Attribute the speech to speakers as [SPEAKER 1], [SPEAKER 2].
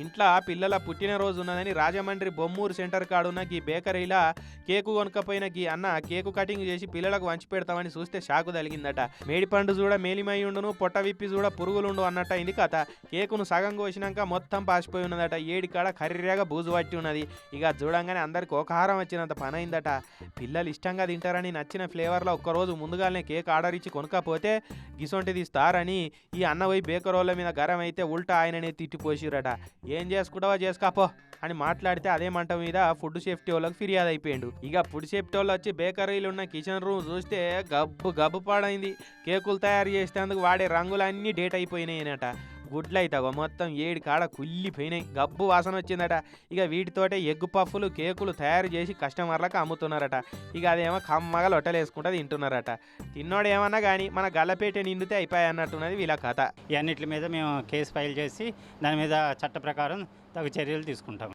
[SPEAKER 1] ఇంట్లో పిల్లల పుట్టినరోజు ఉన్నదని రాజమండ్రి బొమ్మూరు సెంటర్ కాడున్న ఈ బేకరీలా కేకు కొనుక్కపోయిన గీ అన్న కేకు కటింగ్ చేసి పిల్లలకు వంచి పెడతామని చూస్తే షాకు తగిలిందట. మేడిపండు చూడ మేలిమయ్యుండును, పొట్ట విప్పి చూడ పురుగులుండు అన్నట్టు అయింది కథ. కేకును సగం కోసినాక మొత్తం పాసిపోయి ఉన్నదట. ఏడి కాడ కర్రీగా బూజు పట్టి ఉన్నది. ఇక చూడంగానే అందరికి ఒక హారం వచ్చినంత పని అయిందట. పిల్లలు ఇష్టంగా తింటారని నచ్చిన ఫ్లేవర్లో ఒక్కరోజు ముందుగానే కేక్ ఆర్డర్ ఇచ్చి కొనుక్కపోతే గిసొంటిది ఇస్తారని ఈ అన్న పోయి బేకరోళ్ళ మీద గరం అయితే ఉల్టా ఆయననే తిట్టిపోసిరట. ఏం చేసుకుంటావో చేసుకోపో అని మాట్లాడితే అదే మంట మీద ఫుడ్ సేఫ్టీ వాళ్ళకి ఫిర్యాదు అయిపోయిండు. ఇక ఫుడ్ సేఫ్టీ వాళ్ళు వచ్చి బేకరీలు ఉన్న కిచెన్ రూమ్ చూస్తే గబ్బు గబ్బు పాడైంది. కేకులు తయారు చేసేందుకు వాడే రంగులన్నీ డేట్ అయిపోయినాయనట. గుడ్లు అయితే మొత్తం 7 కాడ కుళ్ళిపోయినాయి. గబ్బు వాసన వచ్చిందట. ఇక వీటితోటే ఎగ్గు పఫ్ఫులు కేకులు తయారు చేసి కస్టమర్లకు అమ్ముతున్నారట. ఇక అదేమో కమ్మగా లొట్టలేసుకుంటూ తింటున్నారట. తిన్నోడు ఏమన్నా కానీ మన గల్లపేట నిండితే అయిపోయాయి అన్నట్టున్నది వీళ్ళ కథ.
[SPEAKER 2] ఈ అన్నిటి మీద మేము కేసు ఫైల్ చేసి దాని మీద చట్ట ప్రకారం తగు చర్యలు తీసుకుంటాం.